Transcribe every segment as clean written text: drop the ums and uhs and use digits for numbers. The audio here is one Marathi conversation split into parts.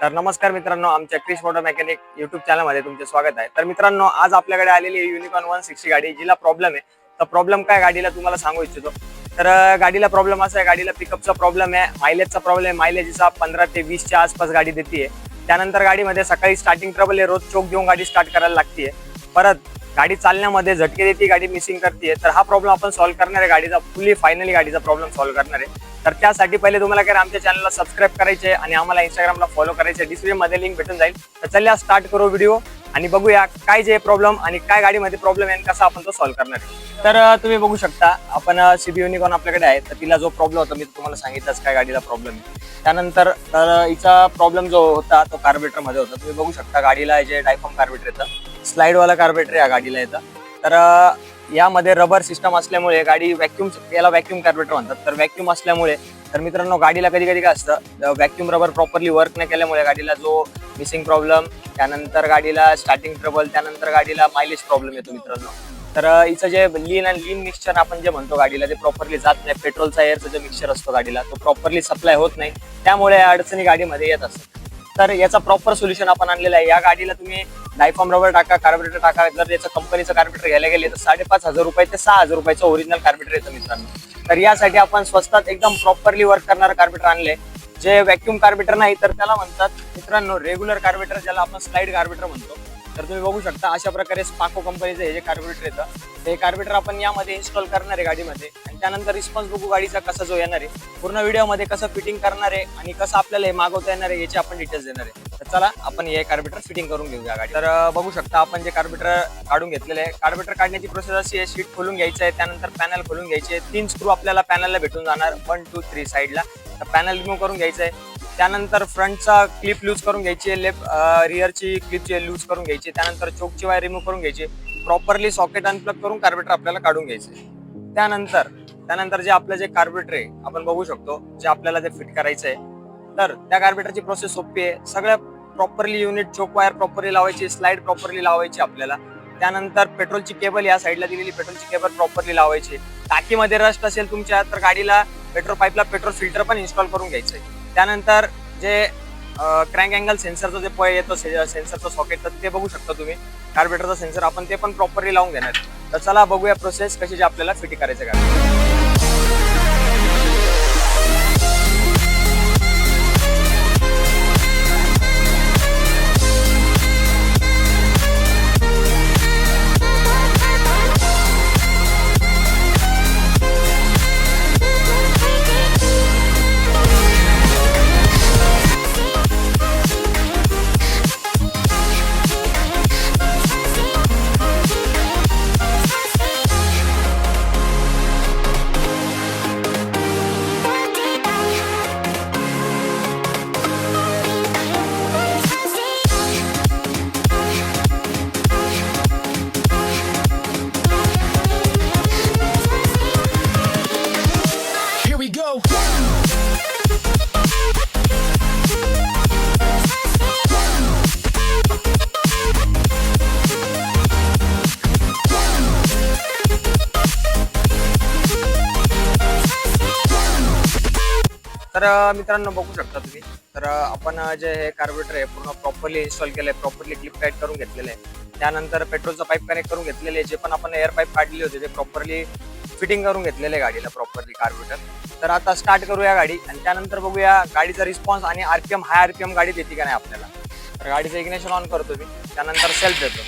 तर नमस्कार मित्रांनो, आमच्या क्रिश मोटर मेकॅनिक युट्यूब चॅनलमध्ये तुमचे स्वागत आहे। तर मित्रांनो, आज आपल्याकडे आलेली युनिकॉर्न 160 गाडी, जिला प्रॉब्लेम आहे। तर प्रॉब्लेम काय गाडीला तुम्हाला सांगू इच्छितो। तर गाडीला प्रॉब्लेम असा आहे, गाडीला पिकअपचा प्रॉब्लेम आहे, मायलेजचा प्रॉब्लेम आहे। मायलेजचा 15 ते 20 च्या आसपास गाडी देते। त्यानंतर गाडीमध्ये सकाळी स्टार्टिंग ट्रबल आहे, रोज चोक देऊन गाडी स्टार्ट करायला लागते। परत गाडी चालण्यामध्ये झटके देते, गाडी मिसिंग करते। तर हा प्रॉब्लेम आपण सॉल्व्ह करणार आहे, गाडीचा फायनली गाडीचा प्रॉब्लेम सॉल्व्ह करणार आहे। तर त्यासाठी पहिले तुम्हाला काय आमच्या चॅनलला सबस्क्राइब करायचे आणि आम्हाला इंस्टाग्रामला फॉलो करायचे, डिस्क्रिप्शन मध्ये लिंक भेटून जाईल। तर चला स्टार्ट करू व्हिडिओ आणि बघूया काय जे प्रॉब्लेम आणि काय गाडीमध्ये प्रॉब्लेम आहे, कसा आपण तो सॉल्व्ह करणार आहे। तर तुम्ही बघू शकता, आपण सीबी युनिकॉर्न आपल्याकडे आहे। तर तिला जो प्रॉब्लेम होता मी तुम्हाला सांगितलंच काय गाडीला प्रॉब्लेम आहे। त्यानंतर हिचा प्रॉब्लेम जो होता तो कार्बोरेटर मध्ये होता। तुम्ही बघू शकता गाडीला जे डायफॉर्म कार्बोरेटर येतं, स्लाइड वाला कार्बोरेटर या गाडीला येतं। तर यामध्ये रबर सिस्टम असल्यामुळे गाडी याला व्हॅक्यूम कार्बोरेटर म्हणतात। तर व्हॅक्यूम असल्यामुळे तर मित्रांनो, गाडीला कधी कधी काय असतं, व्हॅक्यूम रबर प्रॉपरली वर्क नाही केल्यामुळे गाडीला जो मिसिंग प्रॉब्लेम, त्यानंतर गाडीला स्टार्टिंग ट्रबल, त्यानंतर गाडीला मायलेज प्रॉब्लेम येतो मित्रांनो। तर हिचं जे लीन मिक्सचर आपण जे म्हणतो गाडीला, ते प्रॉपरली जात नाही। पेट्रोलचा एअरचा जो मिक्सचर असतो गाडीला, तो प्रॉपरली सप्लाय होत नाही, त्यामुळे अडचणी गाडीमध्ये येत असतात। तर याचा प्रॉपर सोल्युशन आपण आणलेला आहे। या गाडीला तुम्ही डायफॉर्म रबर टाका, कार्बोरेटर टाका। जर याचं कंपनीचं कार्बोरेटर घ्यायला गेले तर 5,500 रुपये ते 6,000 रुपयाचं ओरिजिनल कार्बोरेटर येतं मित्रांनो। तर यासाठी आपण स्वस्तात एकदम प्रॉपरली वर्क करणारं कार्बोरेटर आणले, जे व्हॅक्यूम कार्बोरेटर नाही तर त्याला म्हणतात मित्रांनो रेग्युलर कार्बोरेटर, ज्याला आपण स्लाइड कार्बोरेटर म्हणतो। तर तुम्ही बघू शकता अशा प्रकारे स्पाको कंपनीचं हे जे कार्बोरेटर येतं, ते कार्बोरेटर आपण यामध्ये इन्स्टॉल करणार आहे गाडीमध्ये। आणि त्यानंतर रिस्पॉन्स बघू गाडीचा कसा जो येणार आहे, पूर्ण व्हिडिओमध्ये कसं फिटिंग करणार आहे आणि कसं आपल्याला हे मागवता येणार आहे याची आपण डिटेल्स देणार आहे। तर चला आपण हे कार्बोरेटर फिटिंग करून घेऊया गाडी। तर बघू शकता आपण जे कार्बोरेटर काढून घेतलेले आहे। कार्बोरेटर काढण्याची प्रोसेस अशी आहे, शीट खोलून घ्यायचं आहे, त्यानंतर पॅनल खोलून घ्यायचे। 3 स्क्रू आपल्याला पॅनलला भेटून जाणार, 1 2 3 साईडला। तर पॅनल रिमूव्ह करून घ्यायचं आहे। त्यानंतर फ्रंटचा क्लिप लूज करून घ्यायची, रिअरची क्लिपची लूज करून घ्यायची। त्यानंतर चोकची वायर रिमूव्ह करून घ्यायची, प्रॉपरली सॉकेट अनप्लग करून कार्बोरेटर आपल्याला काढून घ्यायचे। त्यानंतर जे आपलं जे कार्बोरेटर आहे आपण बघू शकतो, जे आपल्याला ते फिट करायचं आहे। तर त्या कार्बोरेटरची प्रोसेस सोपी आहे। सगळ्या प्रॉपरली युनिट, चोक वायर प्रॉपरली लावायची, स्लाइड प्रॉपरली लावायची आपल्याला। त्यानंतर पेट्रोलची केबल या साईडला दिलेली पेट्रोलची केबल प्रॉपरली लावायची। टाकीमध्ये रस्ट असेल तुमच्या तर गाडीला पेट्रोल पाईपला पेट्रोल फिल्टर पण इन्स्टॉल करून घ्यायचं आहे। त्यानंतर जे क्रँक अँगल सेन्सरचं जे येतो सेन्सरचं सॉकेट, तर ते बघू शकता तुम्ही, कार्बोरेटरचा सेन्सर आपण ते पण प्रॉपरली लावून घेणार। तर चला बघूया प्रोसेस कशी जे आपल्याला फिट करायचं गाडी। तर मित्रांनो बघू शकता तुम्ही, तर आपण जे हे कार्बोरेटर आहे पूर्ण प्रॉपरली इन्स्टॉल केलंय, प्रॉपरली क्लिप टाईट करून घेतलेलं आहे। त्यानंतर पेट्रोलचा पाईप कनेक्ट करून घेतलेले, जे पण आपण एअर पाईप काढलेले होते ते प्रॉपरली फिटिंग करून घेतलेले आहे गाडीला प्रॉपरली कार्बोरेटर। तर आता स्टार्ट करूया गाडी आणि त्यानंतर बघूया गाडीचा रिस्पॉन्स आणि आरपीएम, हाय आरपीएम गाडी देते का नाही आपल्याला। तर गाडीचं इग्निशन ऑन करतो मी, त्यानंतर सेल्फ देतो।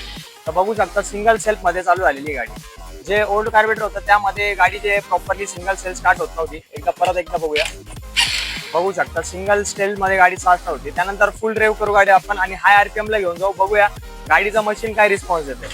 तर बघू शकता सिंगल सेल्फ मध्ये चालू झालेली गाडी। जे ओल्ड कार्बोरेटर होतं त्यामध्ये गाडी जे प्रॉपरली सिंगल सेल्फ स्टार्ट होत नव्हती। एकदा बघूया, बघू शकता सिंगल स्टेल मध्ये गाडी स्टार्ट होती। त्यानंतर फुल ड्राईव्ह करू गाडी आपण आणि हाय आरपीएम ला घेऊन जाऊ, बघूया गाडीचं मशीन काय रिस्पॉन्स देते।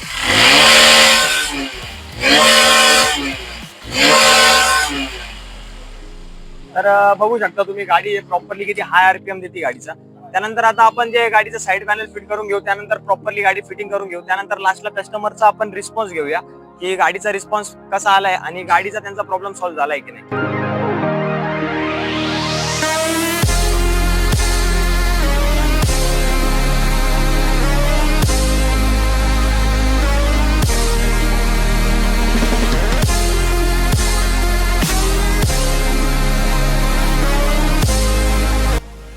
तर बघू शकता तुम्ही गाडी प्रॉपरली किती हाय आरपीएम देते गाडीचा। त्यानंतर आता आपण जे गाडीचं साईड पॅनल फिट करून घेऊ, त्यानंतर प्रॉपरली गाडी फिटिंग करून घेऊ। त्यानंतर लास्टला कस्टमरचा आपण रिस्पॉन्स घेऊया की गाडीचा रिस्पॉन्स कसा आलाय आणि गाडीचा त्यांचा प्रॉब्लेम सॉल्व्ह झालाय की नाही।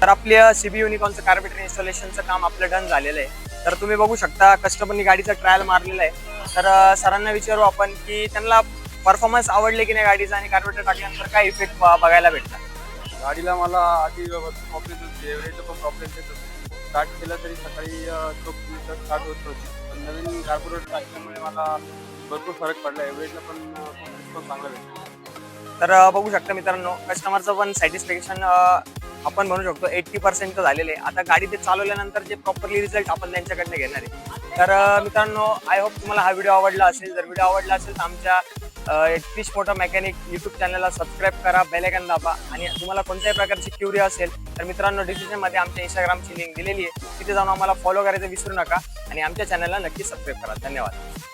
तर आपली सीबी युनिकॉर्नचं कार्बेटर इन्स्टॉलेशनचं काम आपलं डन झालेलं आहे. तर तुम्ही बघू शकता कस्टमरनी गाडीचा ट्रायल मारलेला आहे. तर सरांना विचारू आपण की त्यांना परफॉर्मन्स आवडले की नाही गाडीचा आणि कार्बेटर टाकल्यानंतर काय इफेक्ट बघायला भेटला. गाडीला मला आधी प्रॉब्लेम होती, एव्हरेजचा पण प्रॉब्लेम येत होता. स्टार्ट केलं तरी सकाळी स्टार्ट होत होती. पण नवीन कार्बोरेटर टाकल्यामुळे मला भरपूर फरक पडला. एव्हरेजला पण रिस्पॉन्स चांगला भेटला. तर बघू शकता मित्रांनो, कस्टमरचं पण सॅटिस्फॅक्शन आपण म्हणू शकतो 80% तर झालेले आहे. आता गाडी ते चालवल्यानंतर जे प्रॉपरली रिझल्ट आपण त्यांच्याकडनं घेणार आहे. तर मित्रांनो, आय होप तुम्हाला हा व्हिडिओ आवडला असेल. जर व्हिडिओ आवडला असेल तर आमच्या क्रिश मोटो मेकॅनिक यूट्यूब चॅनलला सबस्क्राईब करा, बेल आयकॉन दाबा. आणि तुम्हाला कोणत्याही प्रकारची क्युरी असेल तर मित्रांनो, डिस्क्रिप्शनमध्ये आमच्या इंस्टाग्रामची लिंक दिलेली आहे, तिथे जाऊन आम्हाला फॉलो करायचं विसरू नका आणि आमच्या चॅनलला नक्की सबस्क्राईब करा. धन्यवाद.